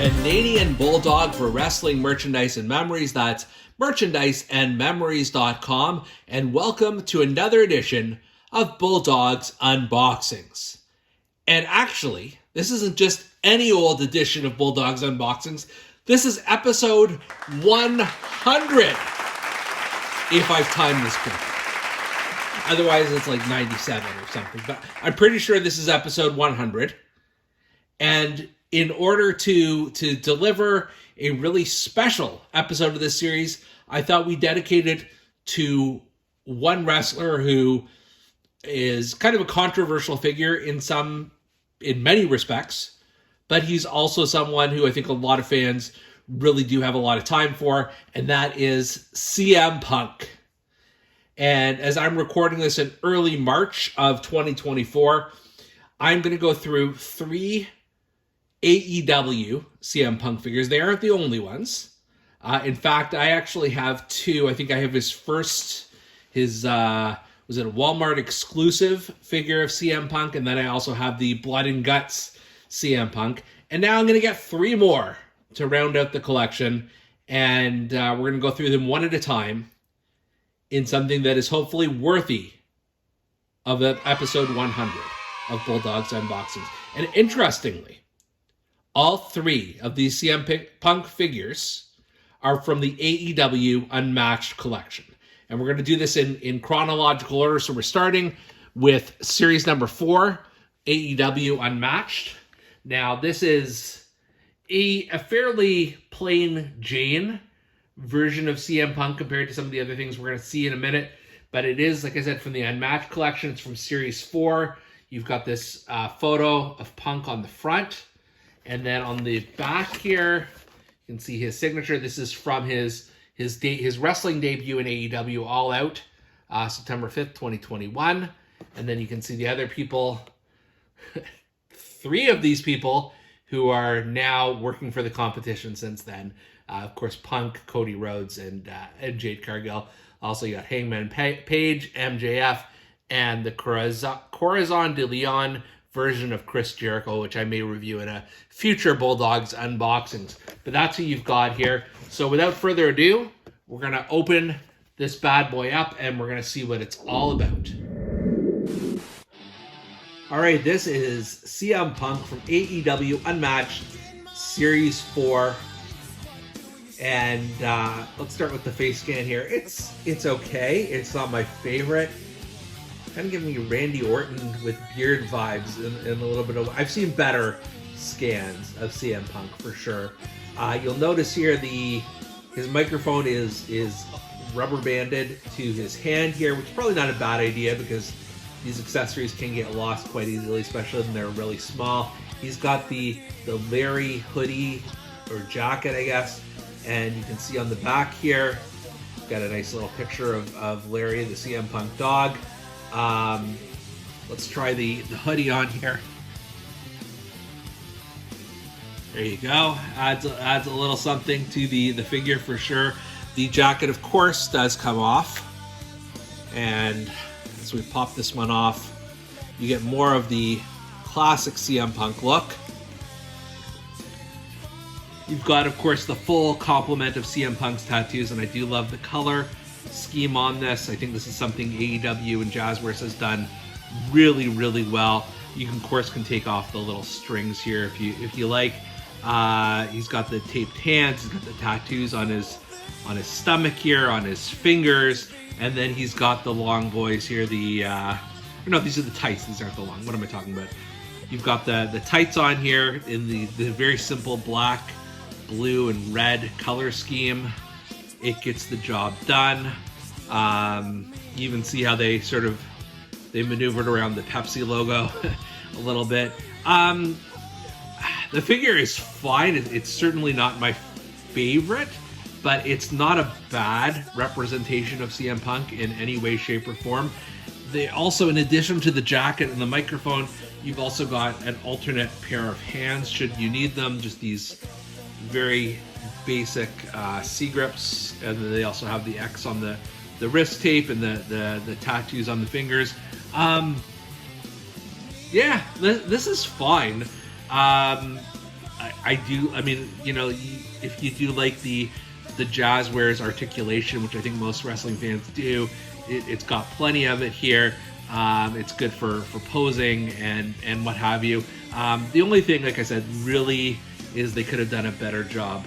Canadian Bulldog for wrestling merchandise and memories. That's merchandiseandmemories.com. And welcome to another edition of Bulldog's Unboxings. And actually, this isn't just any old edition of Bulldog's Unboxings. This is episode 100, if I've timed this correctly. Otherwise, it's like 97 or something. But I'm pretty sure this is episode 100. And in order to deliver a really special episode of this series, I thought we dedicate it to one wrestler who is kind of a controversial figure in many respects, but he's also someone who I think a lot of fans really do have a lot of time for, and that is CM Punk. And as I'm recording this in early March of 2024, I'm going to go through 3 AEW CM Punk figures. They aren't the only ones. In fact, I actually have 2. I think I have his was it a Walmart exclusive figure of CM Punk, and then I also have the Blood and Guts CM Punk. And now I'm going to get 3 more to round out the collection, and we're going to go through them one at a time in something that is hopefully worthy of episode 100 of Bulldog's Unboxings. And interestingly, all 3 of these CM Punk figures are from the AEW Unmatched collection. And we're going to do this in chronological order. So we're starting with series number 4, AEW Unmatched. Now, this is a fairly plain Jane version of CM Punk compared to some of the other things we're going to see in a minute. But it is, like I said, from the Unmatched collection. It's from series 4. You've got this photo of Punk on the front. And then on the back here, you can see his signature. This is from his wrestling debut in AEW All Out, September 5th, 2021. And then you can see the other people, 3 of these people who are now working for the competition since then. Of course, Punk, Cody Rhodes, and Jade Cargill. Also, you got Hangman Page, MJF, and the Corazon de Leon version of Chris Jericho, which I may review in a future Bulldogs Unboxings. But that's who you've got here. So without further ado, we're going to open this bad boy up, and we're going to see what it's all about. All right, this is CM Punk from AEW Unmatched Series 4. And let's start with the face scan here. It's okay. It's not my favorite. Kind of giving me Randy Orton with beard vibes and a little bit of... I've seen better scans of CM Punk for sure. You'll notice here his microphone is rubber banded to his hand here, which is probably not a bad idea because these accessories can get lost quite easily, especially when they're really small. He's got the Larry hoodie or jacket, I guess. And you can see on the back here, got a nice little picture of Larry, the CM Punk dog. Let's try the hoodie on here. There you go. Adds a little something to the figure for sure. The jacket, of course, does come off. And as we pop this one off, you get more of the classic CM Punk look. You've got, of course, the full complement of CM Punk's tattoos, and I do love the color scheme on this. I think this is something AEW and Jazzwares has done really, really well. You can, of course, take off the little strings here if you like. He's got the taped hands. He's got the tattoos on his stomach here, on his fingers, and then he's got the long boys here. No, these are the tights. These aren't the long. What am I talking about? You've got the tights on here in the very simple black, blue, and red color scheme. It gets the job done. You even see how they maneuvered around the Pepsi logo a little bit. The figure is fine. It's certainly not my favorite, but it's not a bad representation of CM Punk in any way, shape, or form. They also, in addition to the jacket and the microphone, you've also got an alternate pair of hands should you need them. Just these very basic C-grips, and then they also have the X on the wrist tape and the tattoos on the fingers. Yeah, this is fine. I do. I mean, if you do like the Jazzwares articulation, which I think most wrestling fans do, it's got plenty of it here. It's good for posing and what have you. The only thing, like I said, really is they could have done a better job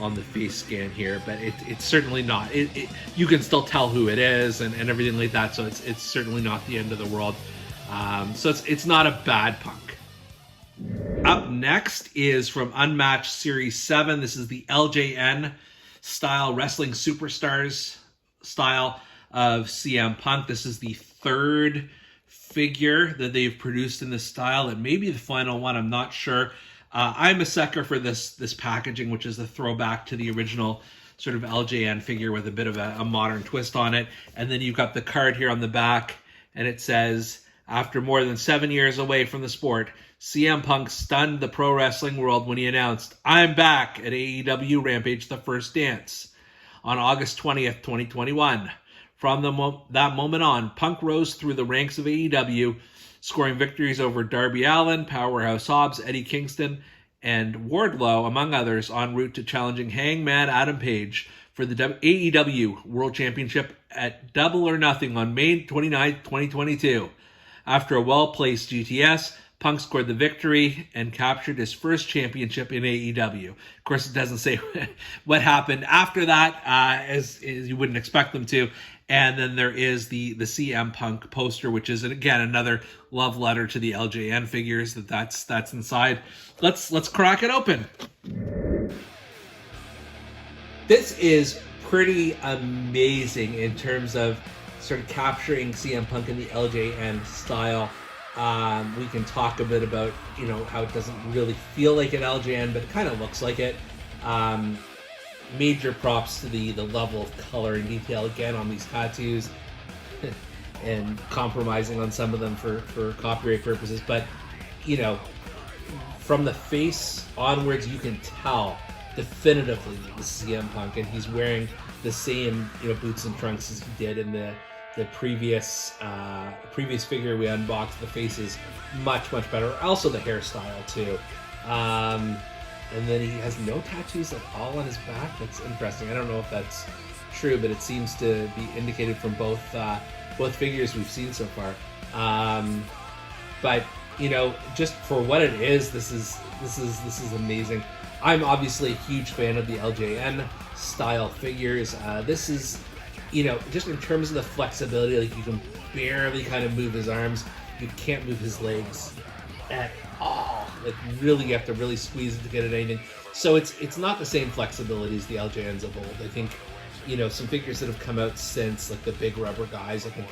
on the face scan here, but it's certainly not. You can still tell who it is and everything like that, so it's certainly not the end of the world. So it's not a bad Punk. Up next is from Unmatched Series 7. This is the LJN style, Wrestling Superstars style of CM Punk. This is the third figure that they've produced in this style, and maybe the final one, I'm not sure. I'm a sucker for this packaging, which is a throwback to the original sort of LJN figure with a bit of a modern twist on it. And then you've got the card here on the back, and it says, after more than 7 years away from the sport, CM Punk stunned the pro wrestling world when he announced, "I'm back" at AEW Rampage The First Dance on August 20th, 2021. From that moment on, Punk rose through the ranks of AEW, scoring victories over Darby Allin, Powerhouse Hobbs, Eddie Kingston, and Wardlow, among others, en route to challenging Hangman Adam Page for the AEW World Championship at Double or Nothing on May 29th, 2022. After a well-placed GTS, Punk scored the victory and captured his first championship in AEW. Of course, it doesn't say what happened after that, as you wouldn't expect them to. And then there is the CM Punk poster, which is, again, another love letter to the LJN figures that's inside. Let's crack it open. This is pretty amazing in terms of sort of capturing CM Punk in the LJN style. We can talk a bit about, how it doesn't really feel like an LJN, but it kind of looks like it. Major props to the level of color and detail, again, on these tattoos, and compromising on some of them for copyright purposes. But, from the face onwards, you can tell definitively this is CM Punk, and he's wearing the same, boots and trunks as he did in the previous figure we unboxed. The face is much better. Also the hairstyle too. And then he has no tattoos at all on his back. That's interesting. I don't know if that's true, but it seems to be indicated from both figures we've seen so far. But just for what it is, this is amazing. I'm obviously a huge fan of the LJN style figures. This is, just in terms of the flexibility, like you can barely kind of move his arms. You can't move his legs at all. Like really, you have to really squeeze it to get at anything. So it's not the same flexibility as the LJNs of old. I think, some figures that have come out since, like the big rubber guys, I think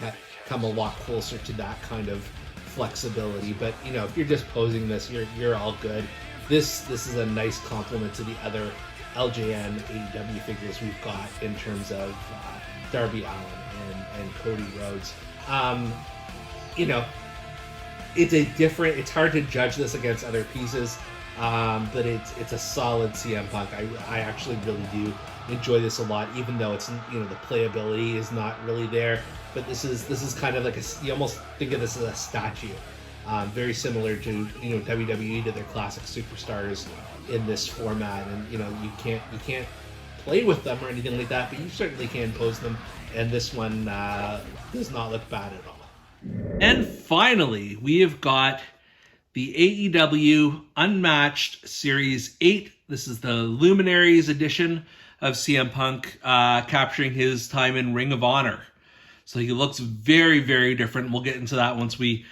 come a lot closer to that kind of flexibility. But if you're just posing this, you're all good. This is a nice compliment to the other LJN AEW figures we've got in terms of Darby Allin and Cody Rhodes. It's hard to judge this against other pieces, but it's a solid CM Punk. I actually really do enjoy this a lot, even though it's, the playability is not really there. But this is kind of like you almost think of this as a statue. Very similar to WWE to their classic superstars in this format, and you can't play with them or anything like that, but you certainly can pose them, and this one does not look bad at all. And finally, we have got the AEW Unmatched Series 8. This is the Luminaries edition of CM Punk, capturing his time in Ring of Honor. So he looks very, very different. We'll get into that once we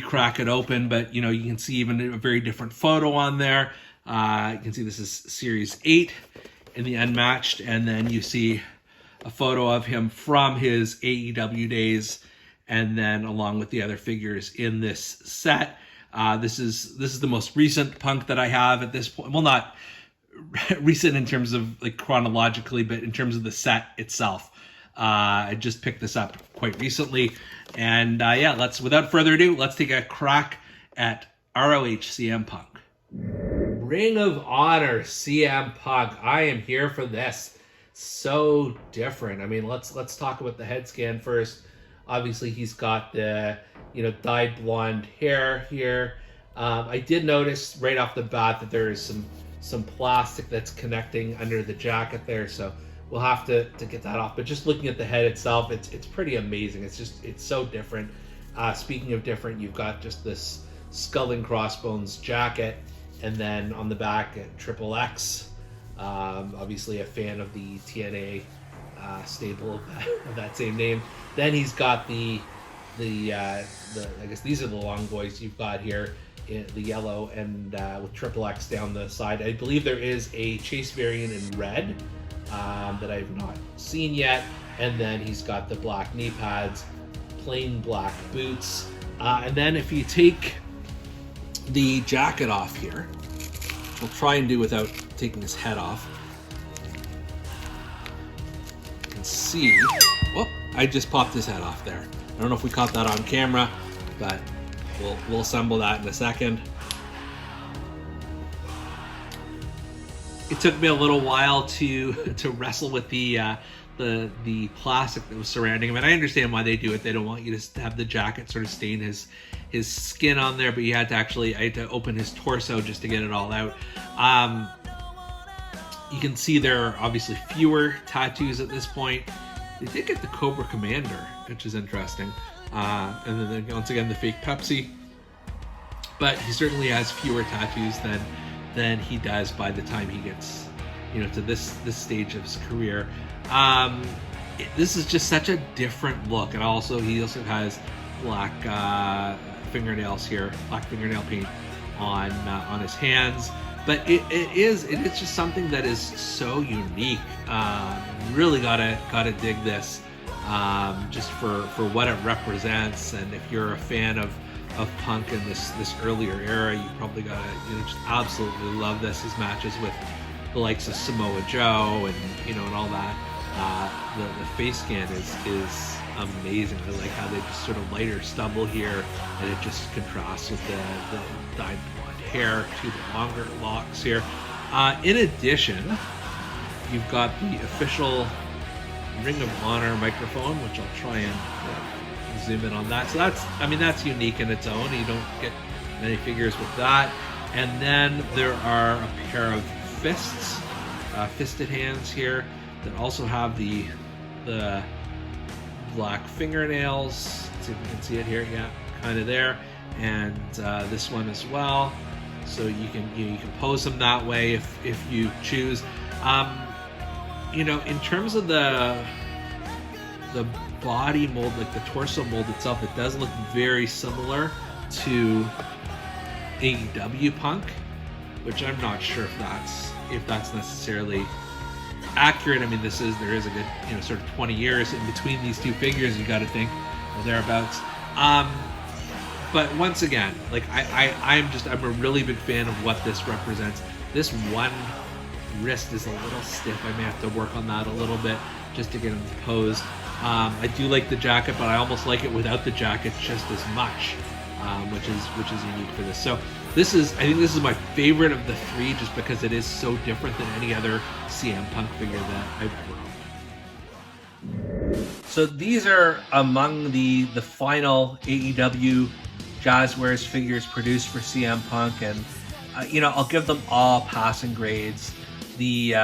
crack it open, but you can see even a very different photo on there. You can see this is Series 8 in the Unmatched, and then you see a photo of him from his AEW days, and then along with the other figures in this set. This is the most recent Punk that I have at this point. Well, not recent in terms of like chronologically, but in terms of the set itself. I just picked this up quite recently, and without further ado, let's take a crack at ROH CM Punk. Ring of Honor CM Punk. I am here for this. So different. I mean, let's talk about the head scan first. Obviously, he's got the dyed blonde hair here. I did notice right off the bat that there is some some plastic that's connecting under the jacket there, so we'll have to get that off. But just looking at the head itself, it's pretty amazing. It's so different. Speaking of different, you've got just this skull and crossbones jacket, and then on the back Triple X, obviously a fan of the TNA stable of that same name. Then he's got the I guess these are the long boys you've got here, the yellow and with Triple X down the side. I believe there is a Chase variant in red that I've not seen yet, and then he's got the black knee pads, plain black boots, and then if you take the jacket off here, we'll try and do without taking his head off. You can see, whoop, I just popped his head off there. I don't know if we caught that on camera, but we'll assemble that in a second. It took me a little while to wrestle with the plastic that was surrounding him, and I understand why they do it. They don't want you to have the jacket sort of stain his skin on there, but I had to open his torso just to get it all out. You can see there are obviously fewer tattoos at this point. They did get the Cobra Commander, which is interesting. And then once again, the fake Pepsi. But he certainly has fewer tattoos than he does by the time he gets, to this stage of his career. This is just such a different look. And he also has black fingernails here, black fingernail paint on his hands. But it is just something that is so unique. Really gotta dig this, just for what it represents. And if you're a fan of Punk in this earlier era, you probably gotta just absolutely love this. His matches with the likes of Samoa Joe and and all that. The face scan is amazing. I like how they just sort of lighter stubble here, and it just contrasts with the dyed blonde hair to the longer locks here. In addition, you've got the official Ring of Honor microphone, which I'll try and zoom in on that. So that's unique in its own. You don't get many figures with that. And then there are a pair of fists, fisted hands here, that also have the black fingernails. Let's see if we can see it here. Yeah, kind of there. And this one as well. So you can pose them that way if you choose. In terms of the body mold, like the torso mold itself, it does look very similar to AEW Punk, which I'm not sure if that's necessarily accurate. I mean, there is a good sort of 20 years in between these two figures, you got to think, or thereabouts. But once again, like I'm a really big fan of what this represents. This one wrist is a little stiff. I may have to work on that a little bit just to get him posed. I do like the jacket, but I almost like it without the jacket just as much, which is unique for this. So I think this is my favorite of the three, just because it is so different than any other CM Punk figure that I've ever owned. So these are among the final AEW Jazzwares figures produced for CM Punk, and I'll give them all passing grades. The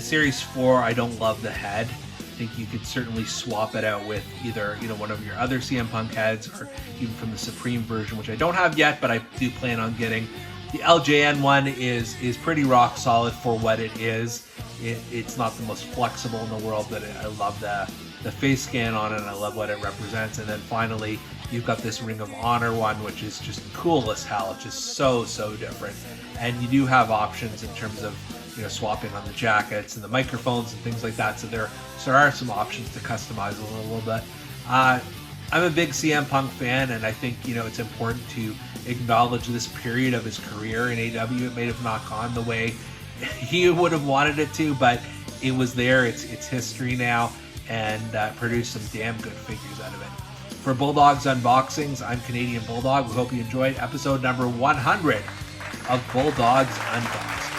Series 4, I don't love the head. I think you could certainly swap it out with either one of your other CM Punk heads, or even from the Supreme version, which I don't have yet, but I do plan on getting. The LJN one is pretty rock solid for what it is. It's not the most flexible in the world, but I love the face scan on it, and I love what it represents. And then finally, you've got this Ring of Honor one, which is just cool as hell. It's just so different. And you do have options in terms of swapping on the jackets and the microphones and things like that. So there are some options to customize a little bit. I'm a big CM Punk fan, and I think it's important to acknowledge this period of his career in AEW. It may have not gone the way he would have wanted it to, but it was there. It's history now, and produced some damn good figures out of it. For Bulldog's Unboxings, I'm Canadian Bulldog. We hope you enjoyed episode number 100 of Bulldog's Unboxing.